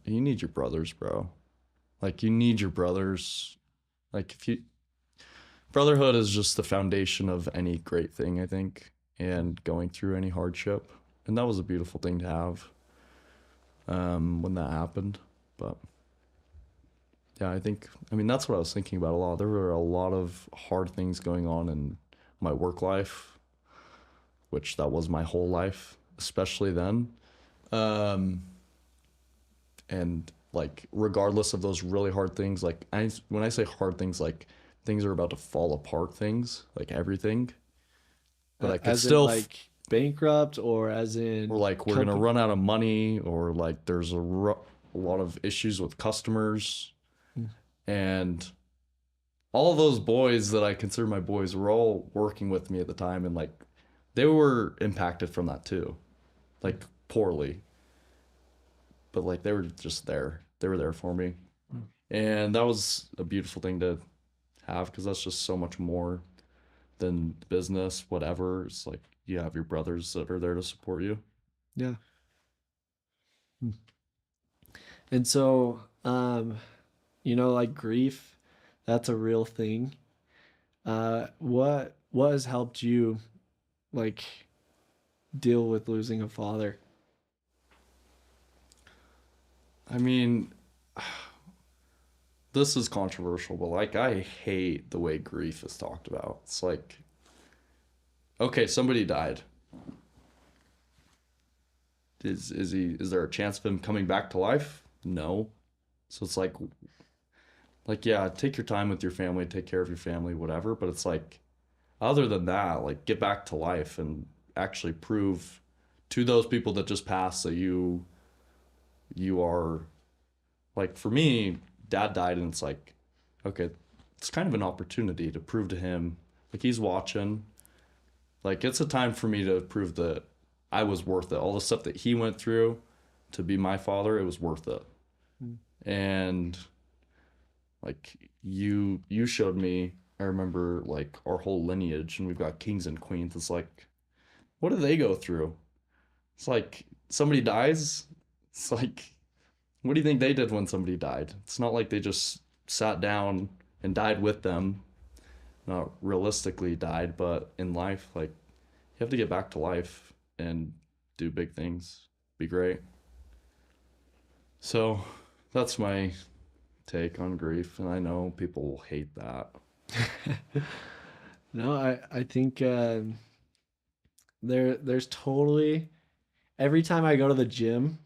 you need your brothers, bro. Like you need your brothers. Like if you brotherhood is just the foundation of any great thing, I think, and going through any hardship. And that was a beautiful thing to have when that happened. But yeah, I mean, that's what I was thinking about a lot. There were a lot of hard things going on in my work life, which that was my whole life, especially then. Um, and like, regardless of those really hard things, like, when I say hard things, like, things are about to fall apart, things, like everything. But I could As in, still, like, bankrupt, or as or in like, we're going to company? run out of money, or like, there's a lot of issues with customers. And all of those boys that I consider my boys were all working with me at the time and like they were impacted from that too. Like poorly. But like they were just there. They were there for me. And that was a beautiful thing to have because that's just so much more than business, whatever. It's like you have your brothers that are there to support you. Yeah. And so, like, grief, that's a real thing. What has helped you, like, deal with losing a father? I mean, this is controversial, but like I hate the way grief is talked about. It's like, okay, somebody died. Is there a chance of him coming back to life? No. So it's like yeah, take your time with your family, take care of your family, whatever, but it's like other than that, like get back to life and actually prove to those people that just passed that you are like for me, dad died and it's like okay, it's kind of an opportunity to prove to him like he's watching. Like it's a time for me to prove that I was worth it. All the stuff that he went through to be my father, it was worth it. Mm. And like you showed me, I remember like our whole lineage and we've got kings and queens. It's like what do they go through? It's like somebody dies. It's like what do you think they did when somebody died? It's not like they just sat down and died with them. Not realistically died, but in life, like you have to get back to life and do big things, be great. So that's my take on grief, and I know people will hate that. No, I think there's totally every time I go to the gym,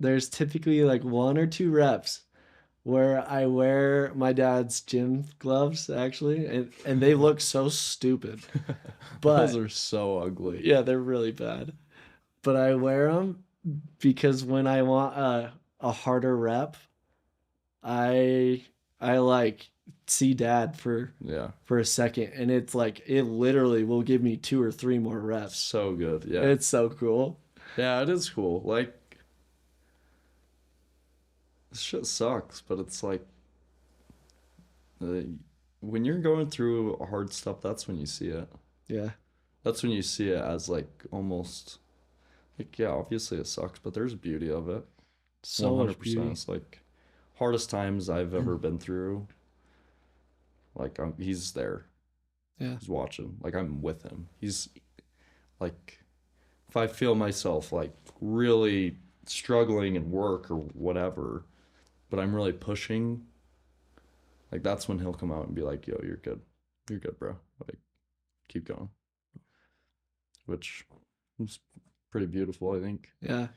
there's typically like 1 or 2 reps where I wear my dad's gym gloves actually, and they look so stupid. Those But are so ugly. yeah, they're really bad. But I wear them because when I want a harder rep, I I like see dad Yeah, for a second, and it's like it literally will give me 2 or 3 more reps. so good. Yeah, It's so cool. yeah, it is cool. Like this shit sucks, but it's like uh, when you're going through hard stuff, that's when you see it. Yeah, That's when you see it as like almost like yeah, obviously it sucks, but there's beauty of it. so much 100%. beauty. It's like hardest times I've ever been through. Like he's there. Yeah, He's watching. Like I'm with him. He's like if I feel myself like really struggling in work or whatever, but I'm really pushing, like that's when he'll come out and be like, "Yo, you're good. You're good, bro. Like keep going." Which is pretty beautiful, I think. yeah.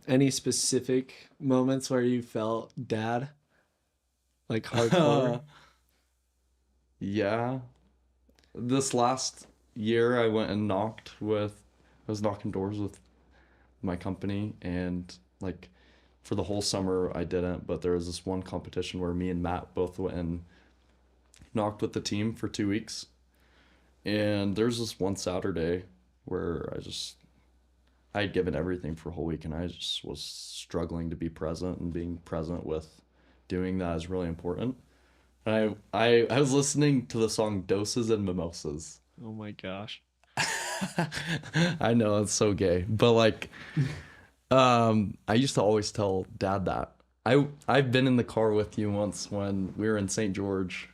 Any specific moments where you felt dad like hardcore? Yeah. This last year I went and I was knocking doors with my company and like for the whole summer I didn't, but there was this one competition where me and Matt both went and knocked with the team for 2 weeks. And there's this one Saturday where I had given everything for a whole week and I just was struggling to be present and being present with doing that is really important. And I was listening to the song Doses and Mimosas. Oh my gosh. I know it's so gay, but like I used to always tell dad that. I've been in the car with you once when we were in St. George.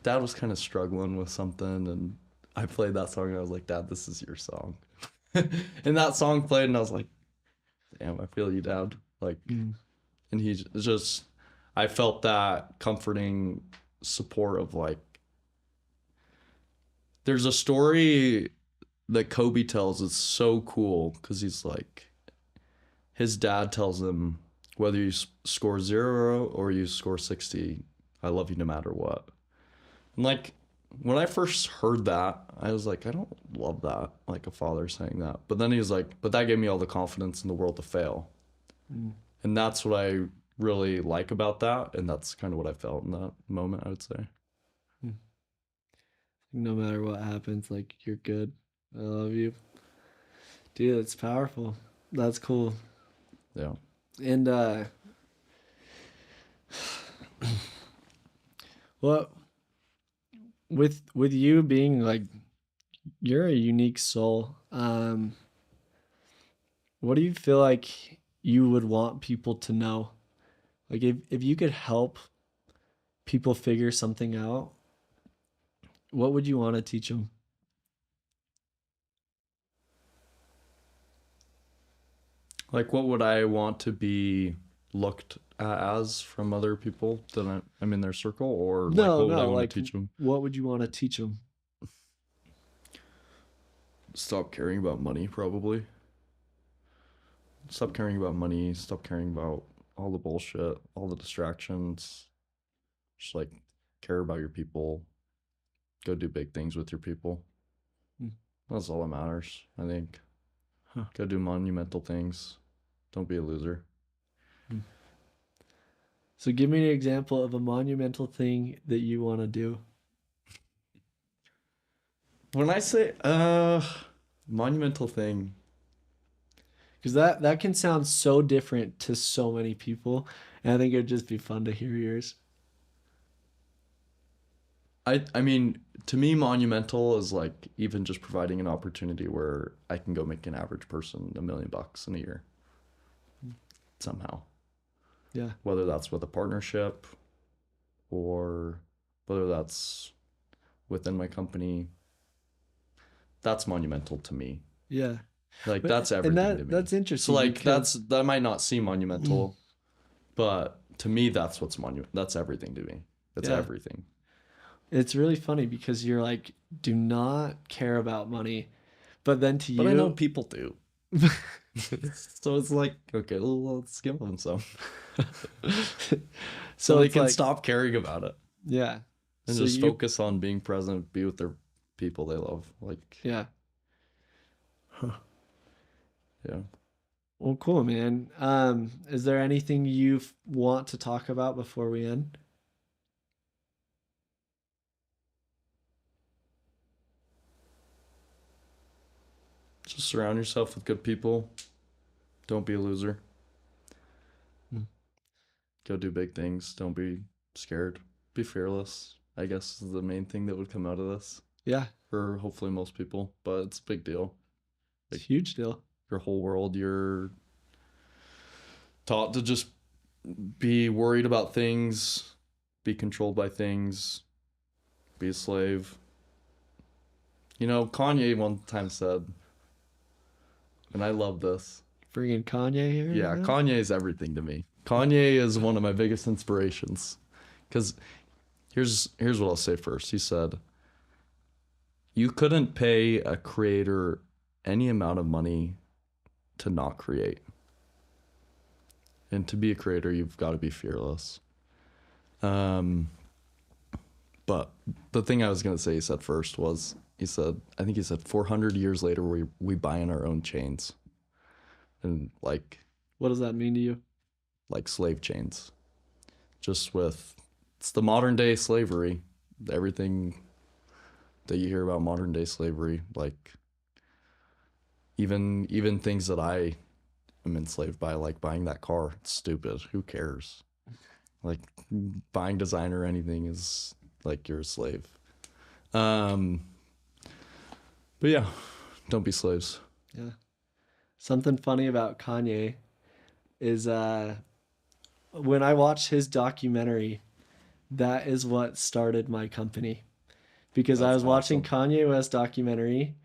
Dad was kind of struggling with something and I played that song and I was like, "Dad, this is your song." And that song played and I was like, "Damn, I feel you, Dad." Like Mm. and he just I felt that comforting support of like there's a story that Kobe tells. It's so cool because he's like his dad tells him whether you score 0 or you score 60, I love you no matter what. And like when I first heard that, I was like, I don't love that, like a father saying that. But then he was like, but that gave me all the confidence in the world to fail. Mm. And that's what I really like about that. And that's kind of what I felt in that moment, I would say. Mm. No matter what happens, like you're good. I love you. Dude, that's powerful. That's cool. Yeah. And what with you being like you're a unique soul. What do you feel like you would want people to know? Like if you could help people figure something out, what would you want to teach them? Like, what would I want to be looked at as from other people that I'm in their circle, or like No, what would I no, want like to teach them? what would you want to teach them? Stop caring about money, probably. Stop caring about money. Stop caring about all the bullshit, all the distractions. Just like care about your people. Go do big things with your people. Hmm. That's all that matters, I think. Huh. Go do monumental things. Don't be a loser. So give me an example of a monumental thing that you want to do. When I say monumental thing, Because that can sound so different to so many people. And I think it'd just be fun to hear yours. I mean, to me, monumental is like even just providing an opportunity where I can go make an average person $1 million in a year somehow. Yeah. Whether that's with a partnership or whether that's within my company, that's monumental to me. Yeah. Like But that's and everything to me. that's So interesting like because that might not seem monumental, but to me that's what's that's everything to me. It's yeah. everything. It's really funny because you're like, do not care about money. But then to But I know you, people do. So it's like, okay, well, let's give them some. So they it's can like, stop caring about it yeah. and So just you, focus on being present, be with their people they love. Like, yeah. yeah. Well, cool, man. Is there anything you want to talk about before we end? Just surround yourself with good people. Don't be a loser. Hmm. Go do big things. Don't be scared. Be fearless, I guess is the main thing that would come out of this Yeah, for hopefully most people, but it's a big deal. it's a Like huge deal. your whole world, you're taught to just be worried about things, be controlled by things, be a slave. You know, Kanye one time said, and I love this. Bringing Kanye here. Yeah, Right now? Kanye is everything to me. Kanye is one of my biggest inspirations. Because here's what I'll say first. He said, you couldn't pay a creator any amount of money to not create. And to be a creator, you've got to be fearless. But the thing I was going to say he said first was, I think he said 400 years later, we buy in our own chains. And What does that mean to you? like slave chains. It's the modern day slavery. Everything that you hear about modern day slavery, like even things that I am enslaved by, like buying that car. It's stupid. Who cares? Like buying designer or anything is like you're a slave. But yeah, don't be slaves. Yeah. Something funny about Kanye is when I watched his documentary, that is what started my company. Because I That's was watching awesome. Kanye West documentary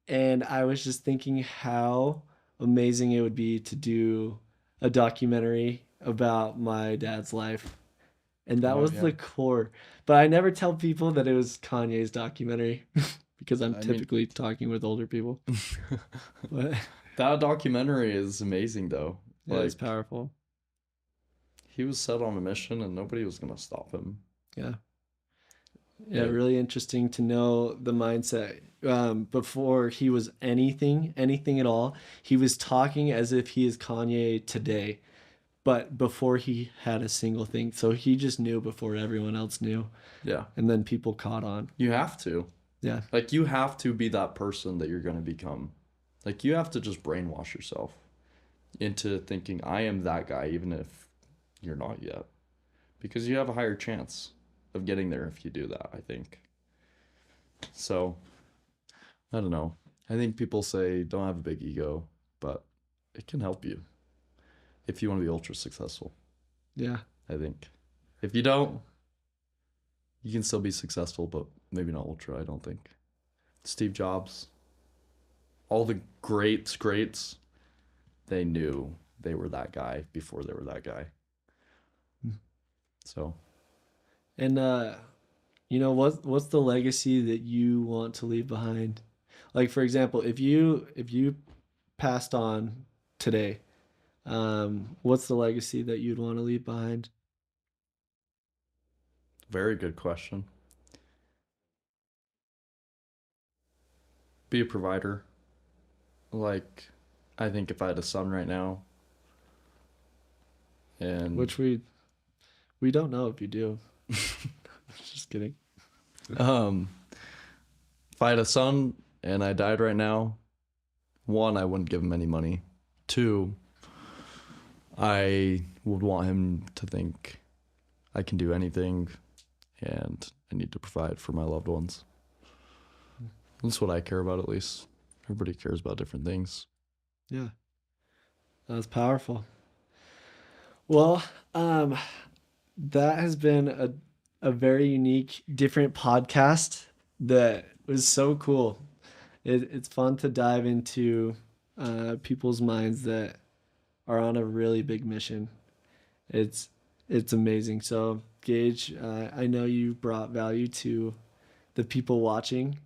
and I was just thinking how amazing it would be to do a documentary about my dad's life. And that Oh was yeah. the core. But I never tell people that it was Kanye's documentary because I'm I mean, typically talking with older people. But that documentary is amazing though. yeah, it's Like powerful. he was set on a mission and nobody was gonna stop him. Yeah. Yeah, It, really interesting to know the mindset. Before he was anything at all, he was talking as if he is Kanye today, but before he had a single thing. So he just knew before everyone else knew, yeah. and then people caught on. You have to. Yeah, Like you have to be that person that you're gonna become. Like you have to just brainwash yourself into thinking I am that guy even if you're not yet. Because you have a higher chance of getting there if you do that, I think. So, I don't know. I think people say don't have a big ego, but it can help you if you want to be ultra successful, yeah, I think. If you don't, you can still be successful, but maybe not ultra, I don't think. Steve Jobs, all the greats, they knew they were that guy before they were that guy. So, And what's the legacy that you want to leave behind? Like, for example, if you passed on today, what's the legacy that you'd want to leave behind? very good question. Be a provider. Like, I think if I had a son right now, and Which we don't know if you do. Just kidding. um, if I had a son and I died right now, one, I wouldn't give him any money. Two, I would want him to think I can do anything and I need to provide for my loved ones. That's what I care about, at least. Everybody cares about different things. Yeah, that was powerful. Well, that has been a very unique, different podcast that was so cool. It's fun to dive into people's minds that are on a really big mission. It's it's amazing. So, Gage, I know you brought value to the people watching,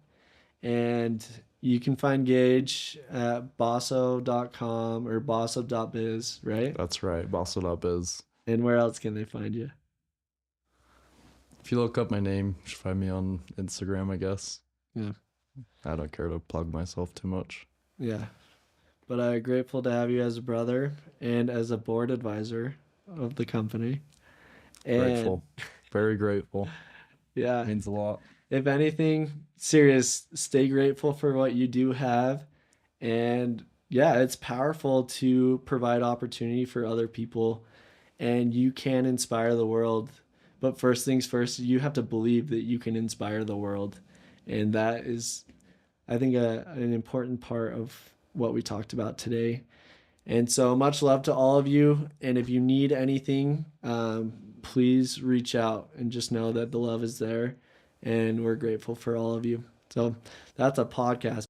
and you can find Gage at bosso.com or bosso.biz, right? That's right. Bosso.biz. And where else can they find you? If you look up my name, you should find me on Instagram, I guess. Yeah. I don't care to plug myself too much. Yeah. But I'm grateful to have you as a brother and as a board advisor of the company. And Grateful. Very grateful. yeah, Means a lot. if anything, serious, stay grateful for what you do have. And yeah, it's powerful to provide opportunity for other people, and you can inspire the world. But first things first, you have to believe that you can inspire the world. And that is, I think, an important part of what we talked about today. And so much love to all of you. And if you need anything, please reach out and just know that the love is there. And we're grateful for all of you. So that's a podcast.